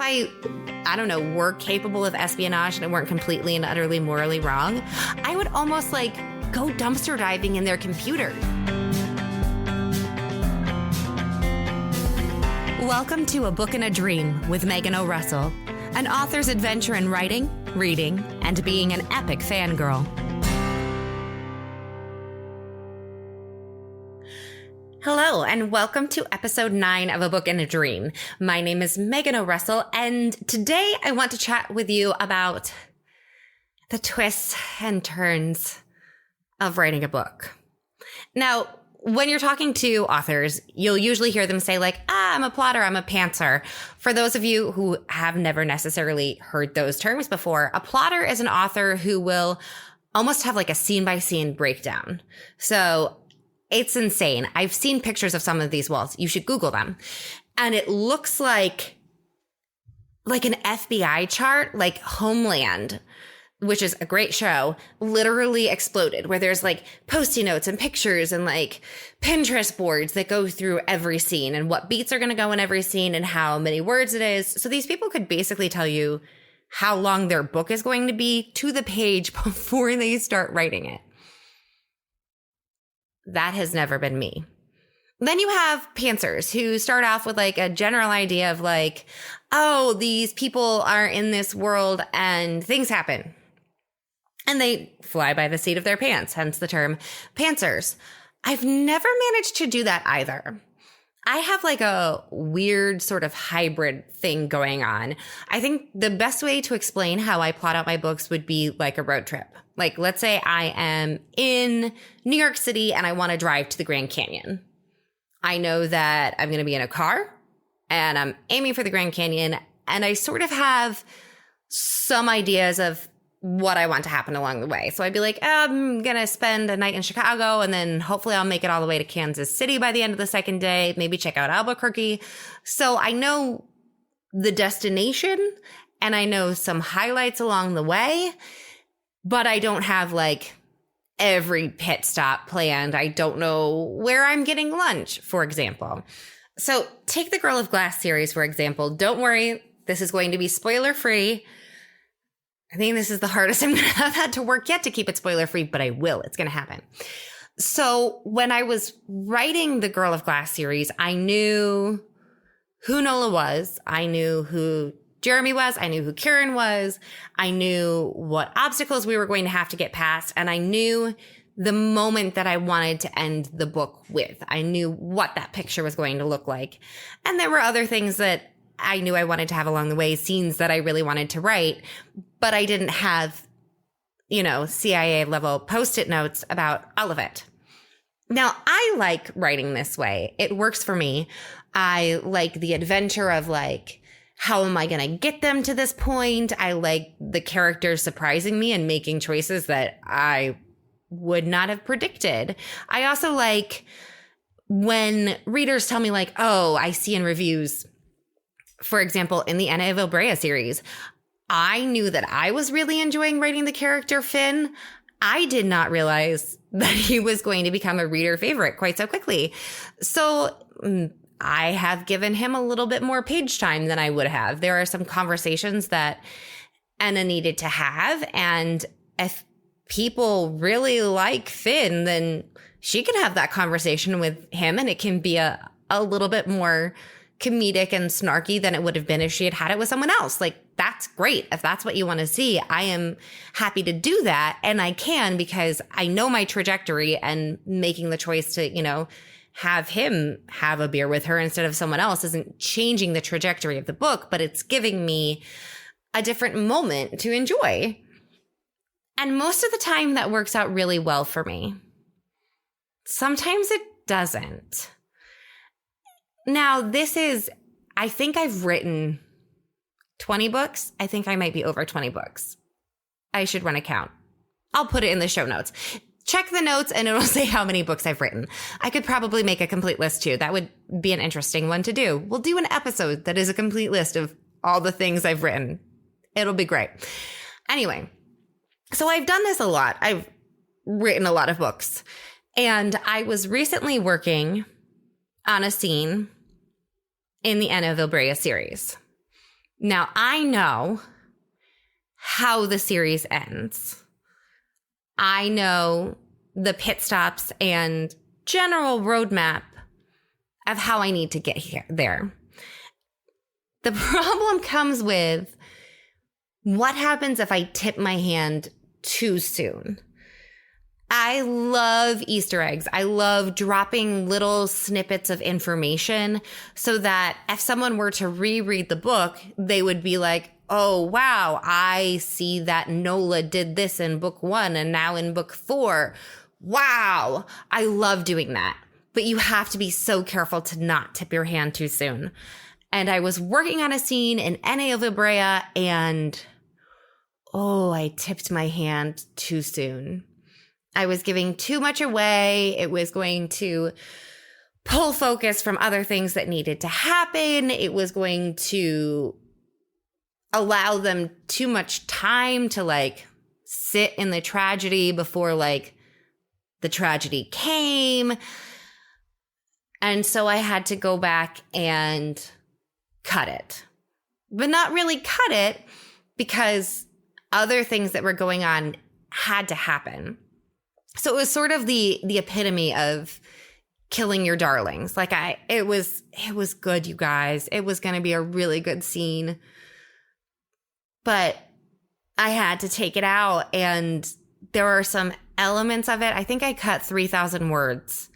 I don't know, were capable of espionage and it weren't completely and utterly morally wrong, I would almost like go dumpster diving in their computer. Welcome to A Book and a Dream with Megan O'Russell, an author's adventure in writing, reading, and being an epic fangirl. Hello, and welcome to episode 9 of A Book and a Dream. My name is Megan O'Russell, and today I want to chat with you about the twists and turns of writing a book. Now, when you're talking to authors, you'll usually hear them say like, I'm a plotter, I'm a pantser. For those of you who have never necessarily heard those terms before, a plotter is an author who will almost have like a scene-by-scene breakdown. So it's insane. I've seen pictures of some of these walls. You should Google them. And it looks like an FBI chart, like Homeland, which is a great show, literally exploded, where there's like Post-it notes and pictures and like Pinterest boards that go through every scene and what beats are going to go in every scene and how many words it is. So these people could basically tell you how long their book is going to be to the page before they start writing it. That has never been me. Then you have pantsers who start off with like a general idea of like, oh, these people are in this world and things happen. And they fly by the seat of their pants, hence the term pantsers. I've never managed to do that either. I have like a weird sort of hybrid thing going on. I think the best way to explain how I plot out my books would be like a road trip. Like, let's say I am in New York City and I want to drive to the Grand Canyon. I know that I'm going to be in a car and I'm aiming for the Grand Canyon, and I sort of have some ideas of what I want to happen along the way. So I'd be like, I'm going to spend a night in Chicago and then hopefully I'll make it all the way to Kansas City by the end of the second day, maybe check out Albuquerque. So I know the destination and I know some highlights along the way, but I don't have like every pit stop planned. I don't know where I'm getting lunch, for example. So take the Girl of Glass series, for example. Don't worry, this is going to be spoiler free. I think this is the hardest I'm going to have had to work yet to keep it spoiler free, but I will. It's going to happen. So when I was writing the Girl of Glass series, I knew who Nola was. I knew who Jeremy was. I knew who Kieran was. I knew what obstacles we were going to have to get past. And I knew the moment that I wanted to end the book with. I knew what that picture was going to look like. And there were other things that I knew I wanted to have along the way, scenes that I really wanted to write, but I didn't have, CIA level Post-it notes about all of it. Now, I like writing this way. It works for me. I like the adventure of like, how am I going to get them to this point? I like the characters surprising me and making choices that I would not have predicted. I also like when readers tell me like, oh, I see in reviews, for example, in the Anna of Brea series, I knew that I was really enjoying writing the character Finn. I did not realize that he was going to become a reader favorite quite so quickly. So I have given him a little bit more page time than I would have. There are some conversations that Anna needed to have. And if people really like Finn, then she can have that conversation with him and it can be a little bit more comedic and snarky than it would have been if she had had it with someone else. Like, that's great. If that's what you want to see, I am happy to do that. And I can, because I know my trajectory, and making the choice to, have him have a beer with her instead of someone else isn't changing the trajectory of the book, but it's giving me a different moment to enjoy. And most of the time that works out really well for me. Sometimes it doesn't. Now, I think I've written 20 books. I think I might be over 20 books. I should run a count. I'll put it in the show notes. Check the notes and it'll say how many books I've written. I could probably make a complete list too. That would be an interesting one to do. We'll do an episode that is a complete list of all the things I've written. It'll be great. Anyway, so I've done this a lot. I've written a lot of books. And I was recently working on a scene in the Anna of Brea series. Now, I know how the series ends. I know the pit stops and general roadmap of how I need to get there. The problem comes with what happens if I tip my hand too soon. I love Easter eggs. I love dropping little snippets of information so that if someone were to reread the book, they would be like, oh, wow, I see that Nola did this in book 1 and now in book 4. Wow. I love doing that. But you have to be so careful to not tip your hand too soon. And I was working on a scene in N.A. of Ibrea and, I tipped my hand too soon. I was giving too much away. It was going to pull focus from other things that needed to happen. It was going to allow them too much time to sit in the tragedy before the tragedy came. And so I had to go back and cut it, but not really cut it because other things that were going on had to happen. So it was sort of the epitome of killing your darlings. It was good, you guys. It was going to be a really good scene, but I had to take it out. And there are some elements of it. I think I cut 3,000 words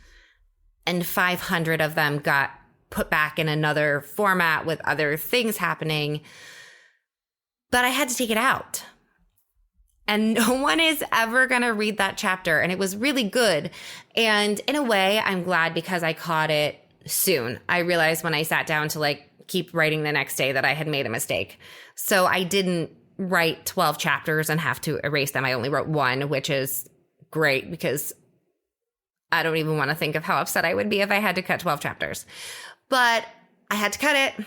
and 500 of them got put back in another format with other things happening. But I had to take it out. And no one is ever going to read that chapter. And it was really good. And in a way, I'm glad because I caught it soon. I realized when I sat down to keep writing the next day that I had made a mistake. So I didn't write 12 chapters and have to erase them. I only wrote 1, which is great because I don't even want to think of how upset I would be if I had to cut 12 chapters. But I had to cut it,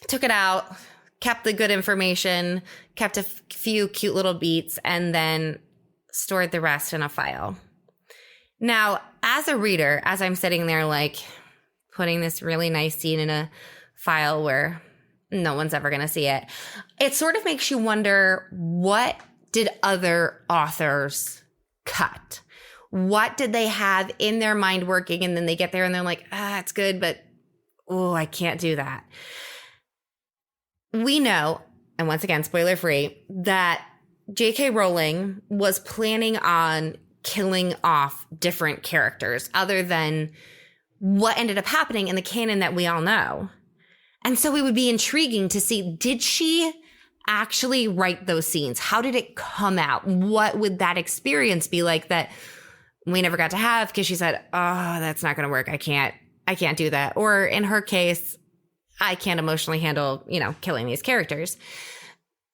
took it out, kept the good information, kept a few cute little beats, and then stored the rest in a file. Now, as a reader, as I'm sitting there putting this really nice scene in a file where no one's ever going to see it, it sort of makes you wonder, what did other authors cut? What did they have in their mind working? And then they get there and they're like, it's good, but I can't do that. We know, and once again, spoiler free, that J.K. Rowling was planning on killing off different characters other than what ended up happening in the canon that we all know. And so it would be intriguing to see, did she actually write those scenes? How did it come out? What would that experience be like that we never got to have because she said, that's not going to work. I can't do that. Or in her case, I can't emotionally handle, killing these characters.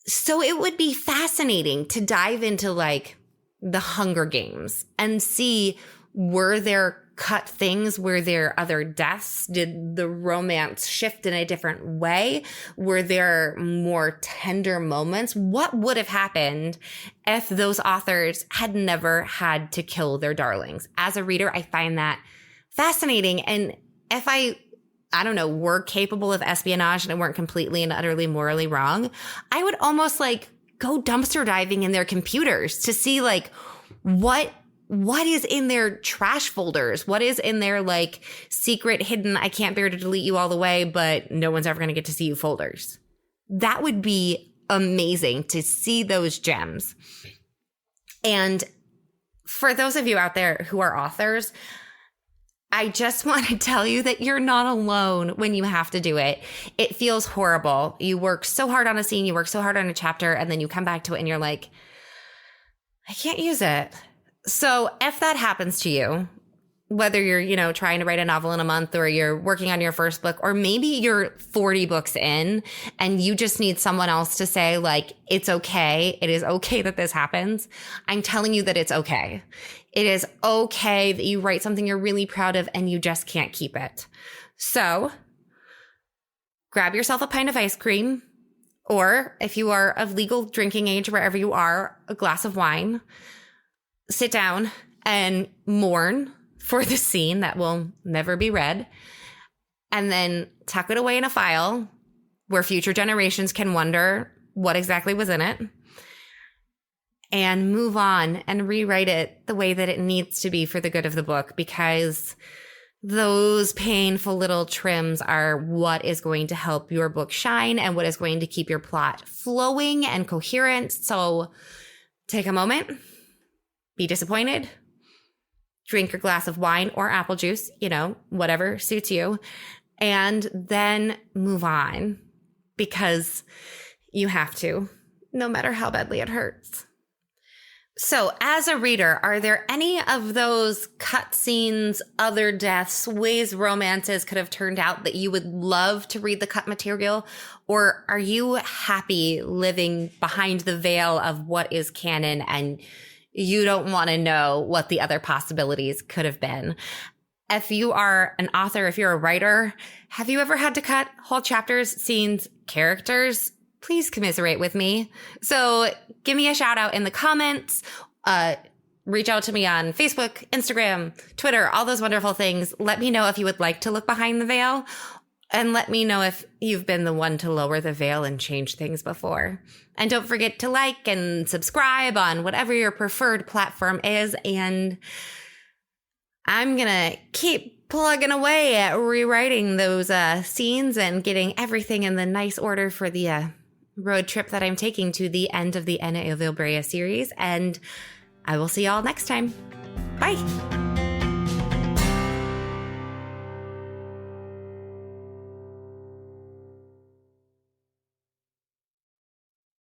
So it would be fascinating to dive into the Hunger Games and see, were there cut things? Were there other deaths? Did the romance shift in a different way? Were there more tender moments? What would have happened if those authors had never had to kill their darlings? As a reader, I find that fascinating. And if I don't know, were capable of espionage and weren't completely and utterly morally wrong, I would almost go dumpster diving in their computers to see what is in their trash folders? What is in their secret hidden, I can't bear to delete you all the way, but no one's ever going to get to see you folders? That would be amazing to see those gems. And for those of you out there who are authors, I just want to tell you that you're not alone when you have to do it. It feels horrible. You work so hard on a scene, you work so hard on a chapter, and then you come back to it and you're like, I can't use it. So if that happens to you, whether you're, trying to write a novel in a month, or you're working on your first book, or maybe you're 40 books in and you just need someone else to say it's okay. It is okay that this happens. I'm telling you that it's okay. It is okay that you write something you're really proud of and you just can't keep it. So grab yourself a pint of ice cream, or if you are of legal drinking age, wherever you are, a glass of wine. Sit down and mourn for the scene that will never be read, and then tuck it away in a file, where future generations can wonder what exactly was in it, and move on and rewrite it the way that it needs to be for the good of the book, because those painful little trims are what is going to help your book shine and what is going to keep your plot flowing and coherent. So take a moment, be disappointed, drink your glass of wine or apple juice, whatever suits you, and then move on, because you have to, no matter how badly it hurts. So as a reader, are there any of those cut scenes, other deaths, ways romances could have turned out that you would love to read the cut material? Or are you happy living behind the veil of what is canon and you don't want to know what the other possibilities could have been? If you are an author, if you're a writer, have you ever had to cut whole chapters, scenes, characters? Please commiserate with me. So give me a shout out in the comments. Reach out to me on Facebook, Instagram, Twitter, all those wonderful things. Let me know if you would like to look behind the veil, and let me know if you've been the one to lower the veil and change things before. And don't forget to like and subscribe on whatever your preferred platform is. And I'm going to keep plugging away at rewriting those scenes and getting everything in the nice order for the road trip that I'm taking to the end of the Anna Evelbrea series. And I will see y'all next time. Bye.